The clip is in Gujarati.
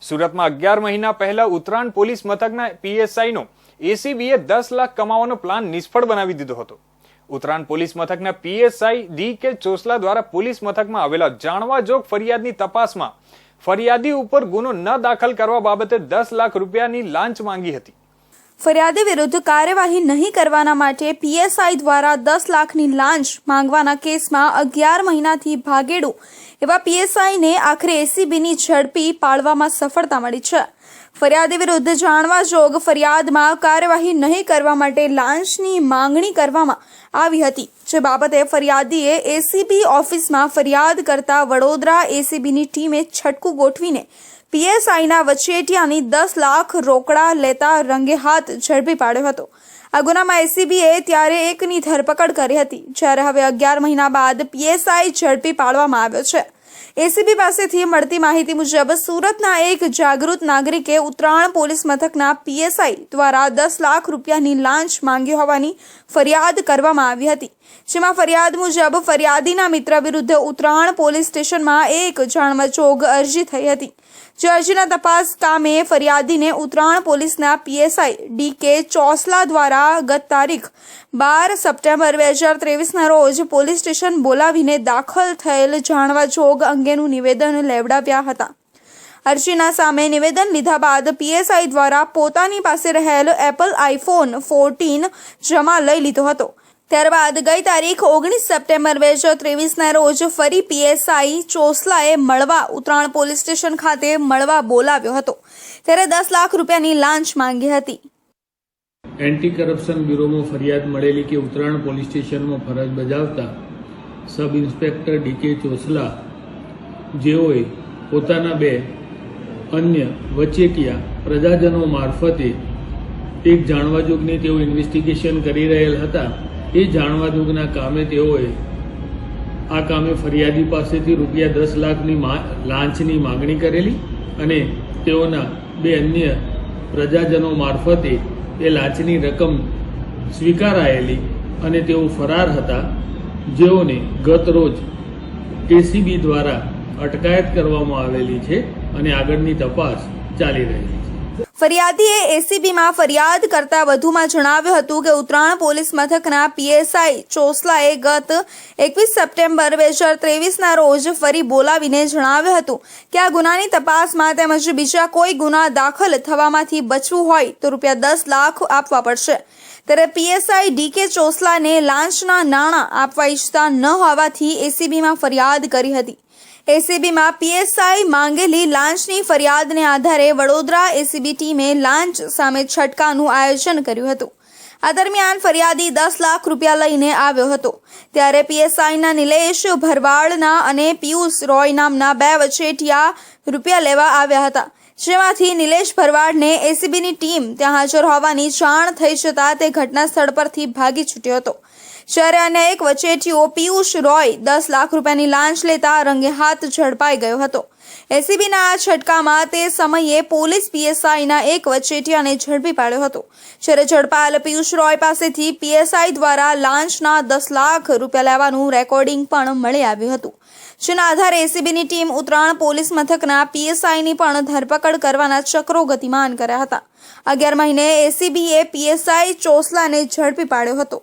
સુરતમાં 11 મહિના પહેલા ઉત્તરાયણ પોલીસ મથકના પીએસઆઈનો એસીબીએ 10 લાખ કમાવાનો પ્લાન નિષ્ફળ બનાવી દીધો હતો। ઉત્તરાયણ પોલીસ મથકના પીએસઆઈ ડી.કે. ચોસલા દ્વારા પોલીસ મથકમાં આવેલા જાણવાજોગ ફરિયાદની તપાસમાં ફરિયાદી ઉપર ગુનો ન દાખલ કરવા બાબતે 10 લાખ રૂપિયાની લાંચ માંગી હતી। ફરિયાદી વિરુદ્ધ કાર્યવાહી નહીં કરવાના માટે પીએસઆઈ દ્વારા 10 લાખની લાંચ માંગવાના કેસમાં 11 મહિનાથી ભાગેડુ એવા પીએસઆઈને આખરે એસીબીની ઝડપી પાડવામાં સફળતા મળી છે। ફરિયાદી વિરુદ્ધ જાણવાજોગ ફરિયાદમાં કાર્યવાહી નહીં કરવા માટે લાંચની માંગણી કરવામાં આવી હતી, જે બાબતે ફરિયાદીએ એસીબી ઓફિસમાં ફરિયાદ કરતા વડોદરા એસીબીની ટીમે છટકું ગોઠવીને પીએસઆઈના વચેટિયાની 10 લાખ રોકડા લેતા રંગે હાથ ઝડપી પાડ્યો હતો। આ ગુનામાં એસીબીએ ત્યારે એકની ધરપકડ કરી હતી, જ્યારે હવે 11 મહિના બાદ પીએસઆઈ ઝડપી પાડવામાં આવ્યો છે। એસીબી પાસેથી મળતી માહિતી મુજબ સુરતના એક જાગૃત નાગરિકે ઉત્તરાયણ પોલીસ મથકના પીએસઆઈ દ્વારા 10 લાખ રૂપિયાની લાંચ માંગી હોવાની ફરિયાદ કરવામાં આવી હતી, જેમાં ફરિયાદ મુજબ ફરિયાદીના મિત્ર વિરુદ્ધ ઉત્તરાયણ પોલીસ સ્ટેશનમાં એક જાણવાજોગ અરજી થઈ હતી, જે અરજીના તપાસ કામે ફરિયાદીને ઉત્તરાયણ પોલીસના પીએસઆઈ ડી.કે. ચોસલા દ્વારા ગત તારીખ 12 સપ્ટેમ્બર 2023ના રોજ પોલીસ સ્ટેશન બોલાવીને દાખલ થયેલ જાણવાજોગ અંગેનું નિવેદન લેવડાવ્યા હતા। અરજીના સામે નિવેદન લીધા બાદ પીએસઆઈ દ્વારા પોતાની પાસે રહેલ એપલ આઈફોન 14 જમા લઈ લીધો હતો। ત્યારબાદ ગઈ તારીખ 19 સપ્ટેમ્બર 2023ના રોજ ફરી પીએસઆઈ ચોસલાએ મળવા ઉત્તરાયણ પોલીસ સ્ટેશન ખાતે મળવા બોલાવ્યો હતો, ત્યારે 10 લાખ રૂપિયાની લાંચ માંગી હતી। એન્ટી કરપ્શન બ્યુરોમાં ફરિયાદ મળેલી કે ઉત્તરાયણ પોલીસ સ્ટેશનમાં ફરજ બજાવતા સબ ઇન્સ્પેક્ટર ડી.કે. ચોસલા જેઓએ પોતાના બે અન્ય વચેટિયા પ્રજાજનો મારફતે એક જાણવાજોગની તેઓ ઇન્વેસ્ટિગેશન કરી રહેલ હતા। એ જાણવાજોગના કામે તેઓએ આ કામે ફરિયાદી પાસેથી રૂપિયા 10 લાખની લાંચની માગણી કરેલી અને તેઓના બે અન્ય પ્રજાજનો મારફતે એ લાંચની રકમ સ્વીકારાયેલી અને તેઓ ફરાર હતા, જેઓને ગત રોજ એસીબી દ્વારા અટકાયત કરવામાં આવેલી છે અને આગળની તપાસ ચાલી રહેલી છે। ફરિયાદીએ એસીબીમાં ફરિયાદ કરતા વધુમાં જણાવ્યું હતું કે ઉત્તરાયણ પોલીસ મથકના પીએસઆઈ ચોસલાએ ગત 21 સપ્ટેમ્બર 2023ના રોજ ફરી બોલાવીને જણાવ્યું હતું કે આ ગુનાની તપાસમાં તેમજ બીજા કોઈ ગુના દાખલ થવામાંથી બચવું હોય તો રૂપિયા 10 લાખ આપવા પડશે, ત્યારે પીએસઆઈ ડી.કે. ચોસલાને લાંચના નાણાં આપવા ઈચ્છતા ન હોવાથી એસીબીમાં ફરિયાદ કરી હતી। એસીબીમાં પીએસઆઈ માંગેલી લાંચની ફરિયાદને આધારે વડોદરા એસીબી ટીમે લાંચ સામે છટકાનું આયોજન કર્યું હતું। આ દરમિયાન ફરિયાદી 10 લાખ રૂપિયા લઈને આવ્યો હતો, ત્યારે પીએસઆઈના નિલેશ ભરવાડના અને પિયુષ રોય નામના બે વચેટિયા રૂપિયા લેવા આવ્યા હતા, જેમાંથી નિલેશ ભરવાડને એસીબીની ટીમ ત્યાં હાજર હોવાની જાણ થઈ જતા તે ઘટના સ્થળ પરથી ભાગી છૂટ્યો હતો, જ્યારે અન્ય એક વચેટિયો પિયુષ રોય 10 લાખ રૂપિયાની લાંચ લેતા રંગે હાથ ઝડપાઈ ગયો હતો। એસીબીના આ છટકામાં તે સમયે પોલીસ પીએસઆઈના એક વચેટિયાને ઝડપી પાડ્યો હતો, જ્યારે ઝડપાયેલ પિયુષ રોય પાસેથી પીએસઆઈ દ્વારા લાંચના 10 લાખ રૂપિયા લેવાનું રેકોર્ડિંગ પણ મળી આવ્યું હતું, જેના આધારે એસીબીની ટીમ ઉત્તરાયણ પોલીસ મથકના પીએસઆઈની પણ ધરપકડ કરવાના ચક્રો ગતિમાન કર્યા હતા। 11 મહિને એસીબીએ પીએસઆઈ ચોસલાને ઝડપી પાડ્યો હતો।